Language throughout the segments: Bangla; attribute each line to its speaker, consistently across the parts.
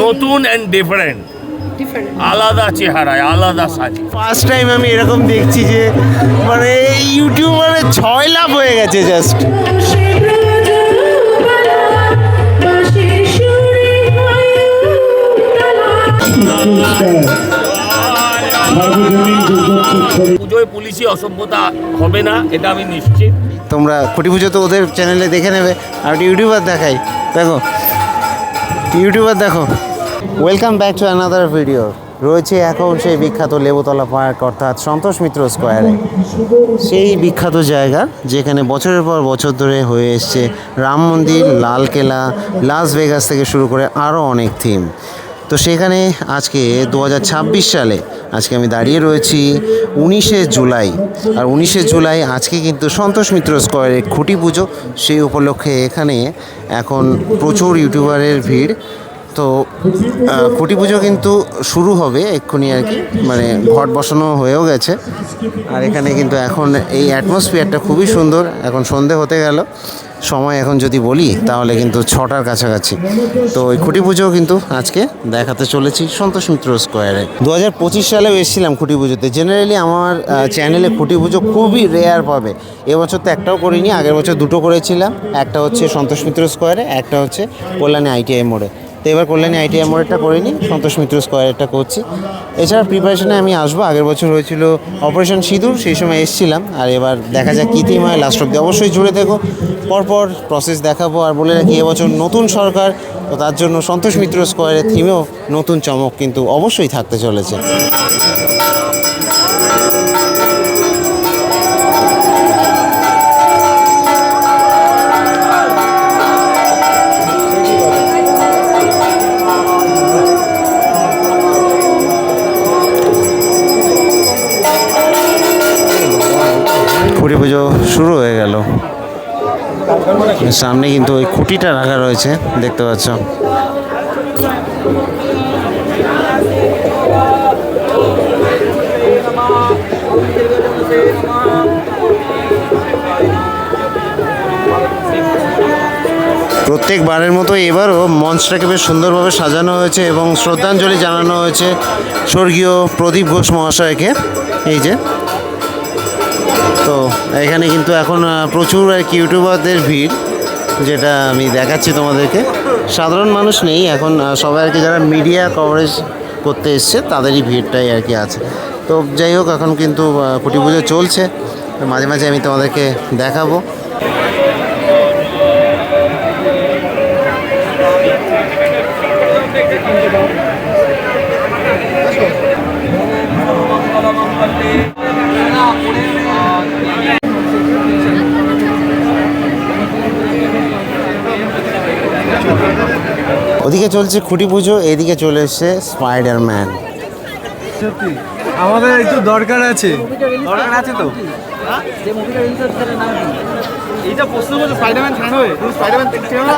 Speaker 1: নতুন অ্যান্ড ডিফারেন্ট, আলাদা চেহারায় আলাদা সাজে।
Speaker 2: ফার্স্ট টাইম আমি এরকম দেখছি যে মানে ইউটিউবারে 6 লাখ হয়ে গেছে জাস্ট।
Speaker 1: পুজোয় পুলিশি অসভ্যতা হবে না, এটা আমি নিশ্চিত।
Speaker 2: তোমরা খুঁটি পুজো তো ওদের চ্যানেলে দেখে নেবে। আর ইউটিউবার দেখাই, দেখো ইউটিউবার দেখো। Welcome back to another video. রয়েছে এখন সেই বিখ্যাত লেবুতলা পার্ক, অর্থাৎ সন্তোষ মিত্র স্কোয়ারে। সেই বিখ্যাত জায়গা যেখানে বছরের পর বছর ধরে হয়ে এসছে রাম মন্দির, লালকেল্লা, লাস ভেগাস থেকে শুরু করে আরও অনেক থিম। তো সেখানে আজকে 2026 সালে আজকে আমি দাঁড়িয়ে রয়েছি 19শে জুলাই। আর 19শে জুলাই আজকে কিন্তু সন্তোষ মিত্র স্কোয়ারে খুঁটি পুজো। সেই উপলক্ষে এখানে এখন প্রচুর ইউটিউবারের ভিড়। তো খুঁটি পুজো কিন্তু শুরু হবে এক্ষুনি আর কি, মানে ঘট বসানো হয়েও গেছে। আর এখানে কিন্তু এখন এই অ্যাটমসফিয়ারটা খুবই সুন্দর। এখন সন্ধে হতে গেল, সময় এখন যদি বলি তাহলে কিন্তু 6টার কাছাকাছি। তো ওই খুঁটি পুজোও কিন্তু আজকে দেখাতে চলেছি সন্তোষ মিত্র স্কোয়ারে। 2025 সালেও এসেছিলাম খুঁটি পুজোতে। জেনারেলি আমার চ্যানেলে খুঁটি পুজো খুবই রেয়ার পাবে। এবছর তো একটাও করিনি, আগের বছর 2টো করেছিলাম। একটা হচ্ছে সন্তোষ মিত্র স্কোয়ারে, একটা হচ্ছে কল্যাণী ITI মোড়ে। তো এবার কল্যাণী ITI মোড়েরটা করিনি, সন্তোষ মিত্র স্কোয়ারেরটা করছি। এছাড়া প্রিপারেশনে আমি আসবো। আগের বছর হয়েছিল অপারেশন সিঁদুর, সেই সময় এসেছিলাম। আর এবার দেখা যাক কী থিম হয় লাস্ট অব্দি। অবশ্যই জুড়ে থেকো, পরপর প্রসেস দেখাবো। আর বলে রাখি, এবছর নতুন সরকার, তো তার জন্য সন্তোষ মিত্র স্কোয়ারের থিমেও নতুন চমক কিন্তু অবশ্যই থাকতে চলেছে। খুঁটি পুজো শুরু হয়ে গেল। সামনে কিন্তু ওই খুঁটিটা রাখা রয়েছে, দেখতে পাচ্ছ। প্রত্যেকবারের মতো এবারও মঞ্চটাকে বেশ সুন্দরভাবে সাজানো হয়েছে এবং শ্রদ্ধাঞ্জলি জানানো হয়েছে স্বর্গীয় প্রদীপ ঘোষ মহাশয়কে। এই যে, তো এখানে কিন্তু এখন প্রচুর আর কি ইউটিউবারদের ভিড়, যেটা আমি দেখাচ্ছি তোমাদেরকে। সাধারণ মানুষ নেই এখন, সবাই আর কি যারা মিডিয়া কভারেজ করতে এসছে তাদেরই ভিড়টাই আর কি আছে। তো যাই হোক, এখন কিন্তু খুঁটি পুজো চলছে, মাঝে মাঝে আমি তোমাদেরকে দেখাবো। ওদিকে চলছে খুঁটি পুজো, এদিকে চলে এসছে স্পাইডারম্যান।
Speaker 3: সত্যি আমাদের একটু দরকার আছে তো। এইটা প্রশ্ন করছে স্পাইডারম্যান ফ্যান হয়ে, তুমি স্পাইডারম্যান দেখছো না?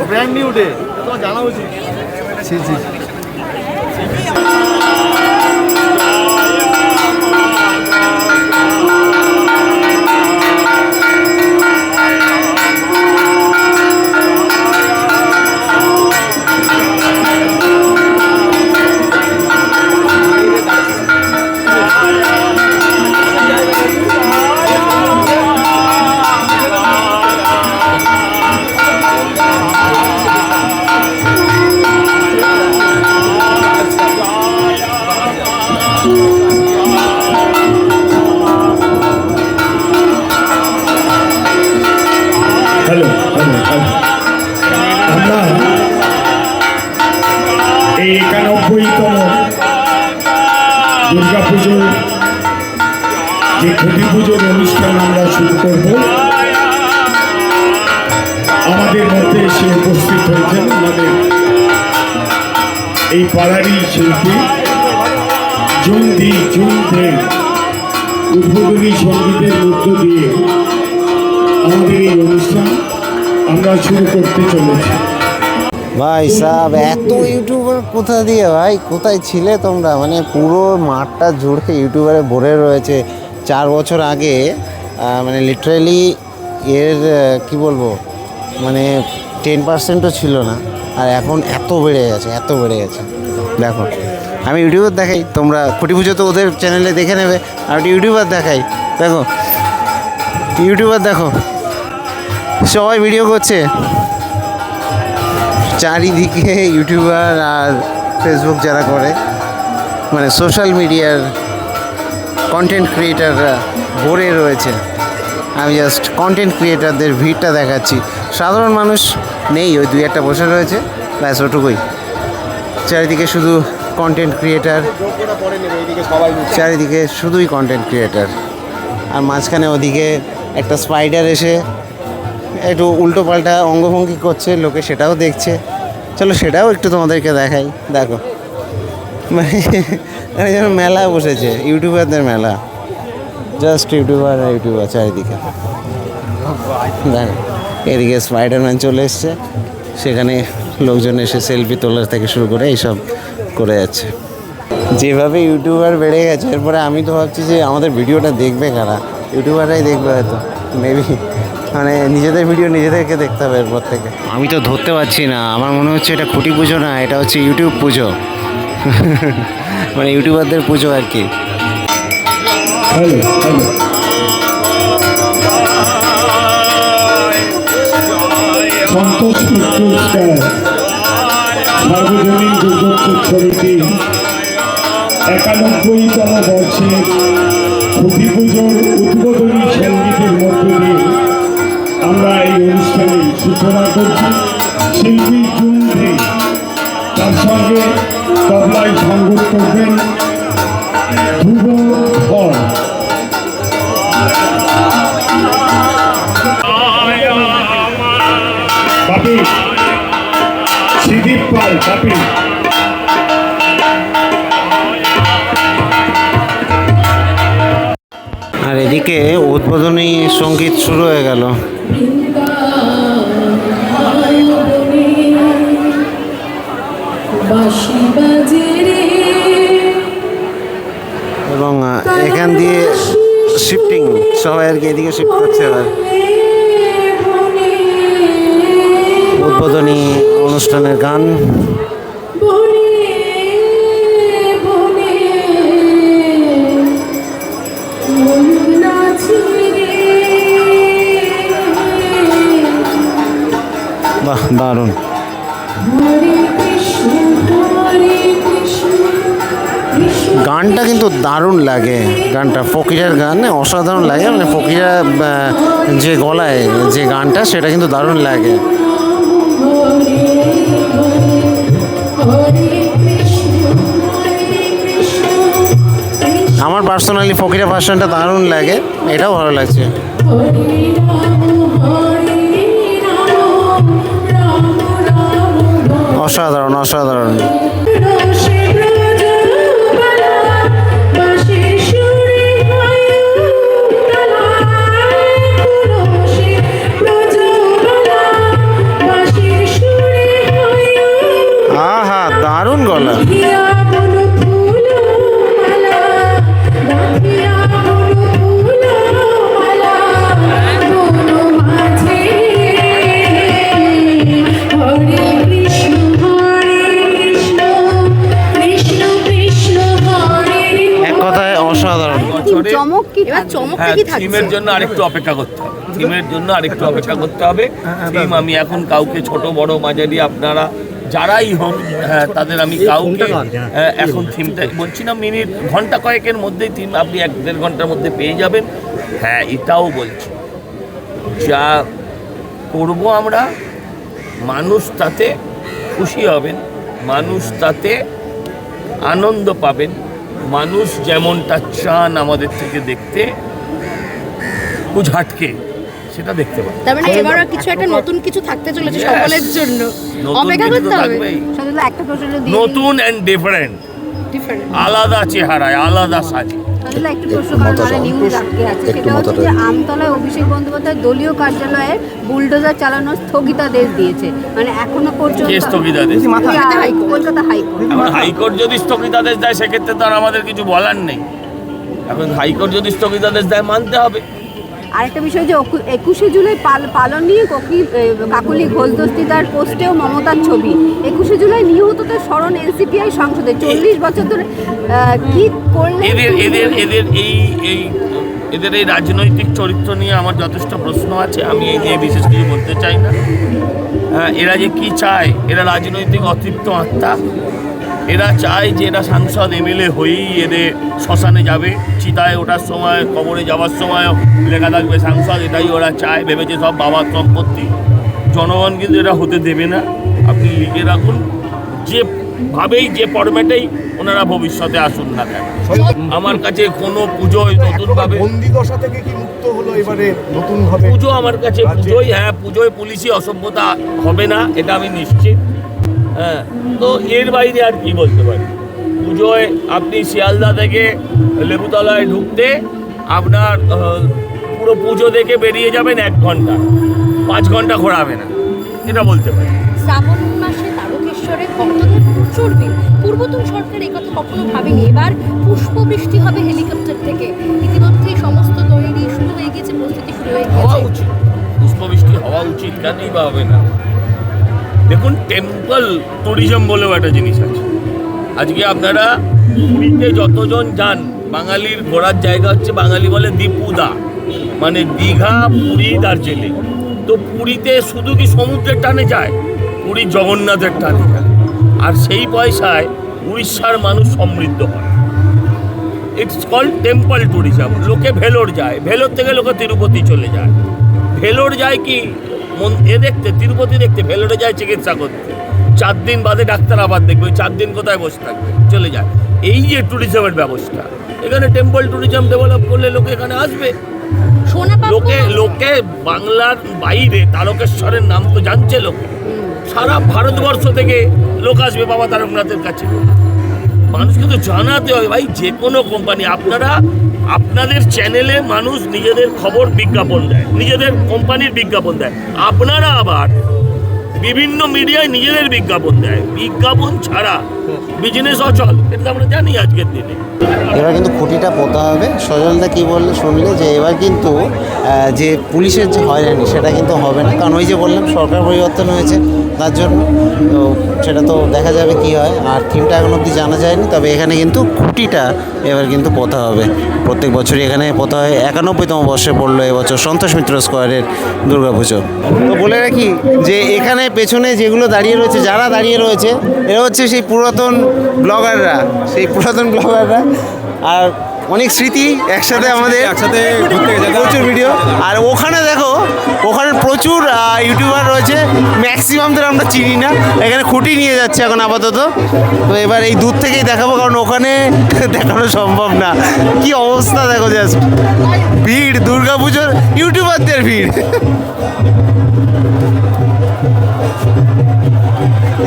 Speaker 3: ব্র্যান্ড নিউ ডে, তোমার জানা উচিত। জি জি।
Speaker 4: হ্যালো আমরা এই 91তম দুর্গাপুজোর যে খুঁটি পুজোর অনুষ্ঠান আমরা শুরু করব। আমাদের মধ্যে এসে উপস্থিত হয়েছেন আমাদের এই পাড়ারই শিল্পী জুমদি জুমদের উদ্বোধনী সঙ্গীতের মধ্য দিয়ে আমাদের এই অনুষ্ঠান আমরা শুরু করতে চলেছি।
Speaker 2: ভাই সাহেব, এত ইউটিউবার কোথা দিয়ে ভাই, কোথায় ছিলে তোমরা? মানে পুরো মাঠটা জুড়ে ইউটিউবারে ভরে রয়েছে। 4 বছর আগে মানে লিটারেলি এর কি বলবো, মানে 10%ও ছিল না। আর এখন এত বেড়ে গেছে, এত বেড়ে গেছে। দেখো আমি ইউটিউবার দেখাই, তোমরা খুঁটি পুজো তো ওদের চ্যানেলে দেখে নেবে। আর ইউটিউবার দেখাই, দেখো ইউটিউবার দেখো সবাই ভিডিও করছে চারিদিকে। ইউটিউবার আর ফেসবুক যারা করে, মানে সোশ্যাল মিডিয়ার কন্টেন্ট ক্রিয়েটাররা ভরে রয়েছে। আমি জাস্ট কন্টেন্ট ক্রিয়েটারদের ভিড়টা দেখাচ্ছি, সাধারণ মানুষ নেই, ওই দুই একটা বসে রয়েছে, ব্যাস ওটুকুই। চারিদিকে শুধু কন্টেন্ট ক্রিয়েটার, চারিদিকে শুধুই কন্টেন্ট ক্রিয়েটার। আর মাঝখানে ওদিকে একটা স্পাইডার এসে একটু উল্টো পাল্টা অঙ্গভঙ্গি করছে, লোকে সেটাও দেখছে। চলো সেটাও একটু তোমাদেরকে দেখাই। দেখো মানে যেন মেলা বসেছে, ইউটিউবারদের মেলা, জাস্ট ইউটিউবার আর ইউটিউবার চারিদিকে। দেখো এদিকে স্পাইডারম্যান চলে এসছে, সেখানে লোকজন এসে সেলফি তোলার থেকে শুরু করে এইসব করে যাচ্ছে। যেভাবে ইউটিউবার বেড়ে গেছে, এরপরে আমি তো ভাবছি যে আমাদের ভিডিওটা দেখবে কারা, ইউটিউবাররাই দেখবে হয়তো, মেবি। মানে নিজেদের ভিডিও নিজেদেরকে দেখতে হবে এরপর থেকে। আমি তো ধরতে পারছি না, আমার মনে হচ্ছে এটা খুঁটি পুজো না, এটা হচ্ছে ইউটিউব পুজো। মানে ইউটিউবারদের পুজো আর কি।
Speaker 4: হ্যালো হ্যালো সন্তোষ পুরস্কার সার্বজনীন দুর্গোৎসব সমিতি 91তম বর্ষে খুঁটি পুজোর উদ্বোধনী সঙ্গীতের মধ্য দিয়ে আমরা এই অনুষ্ঠানের সূচনা করছি। শিল্পী জুমধি, তার সঙ্গে তবলায় সঙ্গত করবেন ধ্রুব ধর। বাপি সিদীপ পাল, বাপি
Speaker 2: আর এদিকে উদ্বোধনী সঙ্গীত শুরু হয়ে গেল। এবং এখান দিয়ে শিফটিং, সবাই আর কি এদিকে শিফট করছে। এবার উদ্বোধনী অনুষ্ঠানের গান। বাহ দারুণ। গানটা কিন্তু দারুণ লাগে, গানটা ফকিরের গান, অসাধারণ লাগে। মানে ফকিরা যে গলায় যে গানটা, সেটা কিন্তু দারুণ লাগে। আমার পার্সোনালি ফকিরা ভার্সনটা দারুণ লাগে, এটাও ভালো লাগছে। অসাধারণ অসাধারণ। আহা দারুণ গলা।
Speaker 1: থিমের জন্য আরেকটু অপেক্ষা করতে হবে, থিমের জন্য আরেকটু অপেক্ষা করতে হবে। থিম আমি এখন কাউকে, ছোট বড় মাঝারি আপনারা যারাই হন, তাদের আমি কাউকে এখন থিমটা বলছি না, মিনিট ঘন্টা কয়েকের মধ্যেই থিম আপনি 1-1.5 ঘন্টার মধ্যে পেয়ে যাবেন। হ্যাঁ এটাও বলছি, যা করব আমরা, মানুষ তাতে খুশি হবেন, মানুষ তাতে আনন্দ পাবেন, মানুষ যেমনটা চান আমাদের থেকে দেখতে কুঝাটকে, সেটা দেখতে পাবেন।
Speaker 5: তার মানে এবার কিছু একটা নতুন কিছু থাকতে চলেছে সকলের জন্য, অপেক্ষা করতে হবে। শুধু একটা প্রশ্ন দিয়ে, নতুন
Speaker 1: এন্ড ডিফারেন্ট, আলাদা চেহারায় আলাদা সাজে।
Speaker 5: তাহলে একটু প্রশ্ন করার মানে নিউজ আটকে আছে, সেটা হচ্ছে যে আমতলায় অভিষেক বন্দ্যোপাধ্যায় দলীয় কার্যালয়ে বুলডোজার চালানোর স্থগিতাদেশ দিয়েছে। মানে এখনো পর্যন্ত
Speaker 1: কে স্থগিতাদেশ?
Speaker 5: কলকাতা হাইকোর্ট।
Speaker 1: এখন হাইকোর্ট যদি স্থগিতাদেশ দেয়, সেক্ষেত্রে তো আর আমাদের কিছু বলার নেই। এখন হাইকোর্ট যদি স্থগিতাদেশ দেয়, মানতে হবে।
Speaker 5: আরেকটা বিষয় যে 21শে জুলাই পালন নিয়ে কাকলি ঘোষদস্তিদার পোস্টেও মমতার ছবি। 21শে জুলাই নিহতদের স্মরণ এনসিপিআই সংসদে 40 বছর ধরে কি করলে
Speaker 1: এদের এই রাজনৈতিক চরিত্র নিয়ে আমার যথেষ্ট প্রশ্ন আছে, আমি এই নিয়ে বিশেষ কিছু বলতে চাই না। এরা যে কি চায়, এরা রাজনৈতিক অতৃপ্ত আত্মা। এরা চায় যে এরা সাংসদ এমএলএ হয়েই এদের শ্মশানে যাবে, চিতায় ওঠার সময়, কবরে যাওয়ার সময়ও লেখা থাকবে সাংসদ। এটাই ওরা চায়, ভেবেছে সব বাবার সম্পত্তি। জনগণ কিন্তু এটা হতে দেবে না। আপনি লিখে রাখুন, যেভাবেই যে ফরম্যাটেই ওনারা ভবিষ্যতে আসুন না কেন। আমার কাছে কোনো পুজোয় নতুনভাবে
Speaker 6: বন্দি দশা থেকে কি মুক্ত হলো এবারে নতুনভাবে?
Speaker 1: পুজো আমার কাছে পুজোই, হ্যাঁ পুজোয় পুলিশি অসভ্যতা হবে না, এটা আমি নিশ্চিত। হ্যাঁ, তো এর বাইরে আর কি বলতে পারি। পুজোয় আপনি শিয়ালদা থেকে লেবুতলায় ঢুকতে আপনার পুরো পুজো দেখে বেরিয়ে যাবেন 1 ঘন্টা, 5 ঘন্টা ঘোরাবে না, এটা বলতে পারি।
Speaker 7: শ্রাবণ মাসে তারকেশ্বরে ভক্তদের প্রচুর ভিড়। পূর্বতন সরকার এই কথা কখনো ভাবেনি। এবার পুষ্পবৃষ্টি হবে হেলিকপ্টার থেকে। ইতিমধ্যেই সমস্ত তৈরি শুরু হয়ে গেছে, প্রস্তুতি শুরু হয়ে
Speaker 1: হওয়া
Speaker 7: গেছে।
Speaker 1: উচিত, পুষ্পবৃষ্টি হওয়া উচিত, কেনই বা হবে না। দেখুন, টেম্পল ট্যুরিজম বলেও একটা জিনিস আছে। আজকে আপনারা পুরীতে যতজন যান, বাঙালির ঘোরার জায়গা হচ্ছে, বাঙালি বলে দীপুদা, মানে দীঘা, পুরী, দার্জিলিং। তো পুরীতে শুধু কি সমুদ্রের টানে যায়? পুরী জগন্নাথের টানে যায়। আর সেই পয়সায় উড়িষ্যার মানুষ সমৃদ্ধ হয়। It's called temple tourism. লোকে ভেলোর যায়, ভেলোর থেকে লোকে তিরুপতি চলে যায়। ভেলোর যায় কি দেখতে, তিরুপতি দেখতে, ভেলোরে যায় চিকিৎসা করতে। 4 দিন বাদে ডাক্তার আবার দেখবে, 4 দিন কোথায় বসে থাকবে, চলে যায়। এই যে ট্যুরিজমের ব্যবস্থা, এখানে টেম্পল ট্যুরিজম ডেভেলপ করলে লোকে এখানে আসবে। লোকে বাংলার বাইরে তারকেশ্বরের নাম তো জানছে, লোকে সারা ভারতবর্ষ থেকে লোক আসবে বাবা তারকনাথের কাছে। মানুষ কিন্তু জানাতে হবে ভাই, যে কোনো কোম্পানি, আপনাদের চ্যানেলে মানুষ নিজেদের খবর বিজ্ঞাপন দেয়, নিজেদের কোম্পানির বিজ্ঞাপন দেয়। আপনারা আবার বিভিন্ন মিডিয়ায় নিজেদের বিজ্ঞাপন দেয়। বিজ্ঞাপন ছাড়া বিজনেস অচল, এটা আমরা জানি আজকের দিনে।
Speaker 2: এবার কিন্তু খুঁটিটা পোতা হবে। সজলদা কি বললে শুনলে, যে এবার কিন্তু যে পুলিশের যে হয়রানি সেটা কিন্তু হবে না, কারণ ওই যে বললাম সরকার পরিবর্তন হয়েছে তার জন্য। তো সেটা তো দেখা যাবে কি হয়, আর থিমটা এখন অবধি জানা যায়নি। তবে এখানে কিন্তু খুঁটিটা এবার কিন্তু পোতা হবে। প্রত্যেক বছরই এখানে পোতা হয়। 91তম বর্ষে পড়লো এবছর সন্তোষ মিত্র স্কোয়ারের দুর্গাপুজো। তো বলে রাখি যে এখানে পেছনে যেগুলো দাঁড়িয়ে রয়েছে, যারা দাঁড়িয়ে রয়েছে, এরা হচ্ছে সেই পুরাতন ব্লগাররা, আর অনেক স্মৃতি একসাথে আমাদের প্রচুর ভিডিও। আর ওখানে দেখো, ওখানে প্রচুর ইউটিউবার রয়েছে, ম্যাক্সিমামদের আমরা চিনি না। এখানে খুঁটি নিয়ে যাচ্ছে এখন আপাতত। তো এবার এই দূর থেকেই দেখাবো, কারণ ওখানে দেখানো সম্ভব না। কি অবস্থা দেখো, জাস্ট ভিড়, দুর্গাপুজোর ইউটিউবারদের ভিড়।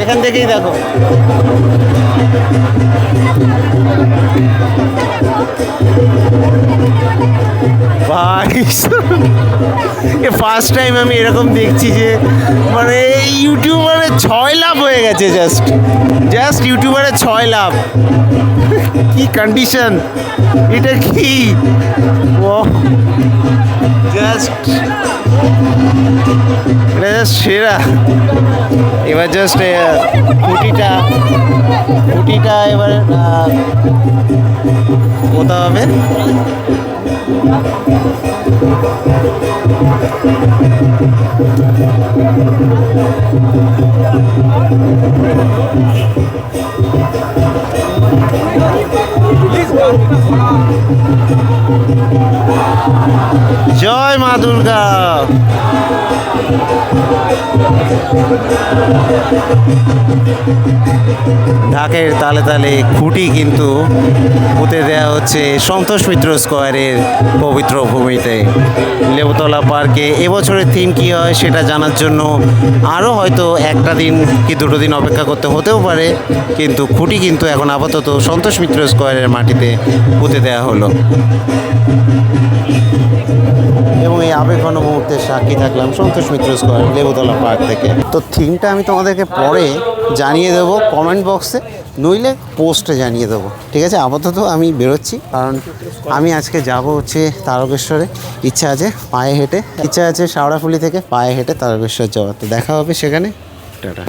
Speaker 2: এখান থেকেই দেখো। ভাই, ফার্স্ট টাইম আমি এরকম দেখছি যে মানে ইউটিউবারের 6 লাভ হয়ে গেছে। জাস্ট ইউটিউবারের 6 লাভ। কি কন্ডিশন, এটা কি ও, জাস্ট এটা জাস্ট সেরা। এবার জাস্ট খুঁটিটা এবার পোতা হবে। জয় মা দুর্গা। ঢাকের তালে তালে খুঁটি কিন্তু পুঁতে দেওয়া হচ্ছে সন্তোষ মিত্র স্কোয়ারের পবিত্র ভূমিতে, লেবুতলা পার্কে। এবছরের থিম কী হয় সেটা জানার জন্য আরও হয়তো 1টা দিন কি 2টো দিন অপেক্ষা করতে হতেও পারে, কিন্তু খুঁটি কিন্তু এখন আপাতত সন্তোষ মিত্র স্কোয়ারের মাটিতে পুঁতে দেওয়া হলো। এবং এই আবেগঘন মুহূর্তের সাক্ষী থাকলাম সন্তোষ মিত্র স্কোয়ার লেবুতলা পার্ক থেকে। তো থিমটা আমি তোমাদেরকে পরে জানিয়ে দেবো কমেন্ট বক্সে। নইলে পোস্টে জানিয়ে দেবো, ঠিক আছে? আপাতত আমি বেরোচ্ছি, কারণ আমি আজকে যাব হচ্ছে তারকেশ্বরে। ইচ্ছা আছে পায়ে হেঁটে, ইচ্ছা আছে শাওড়াফুলি থেকে পায়ে হেঁটে তারকেশ্বর যাওয়ার। তো দেখা হবে সেখানে, টাটা।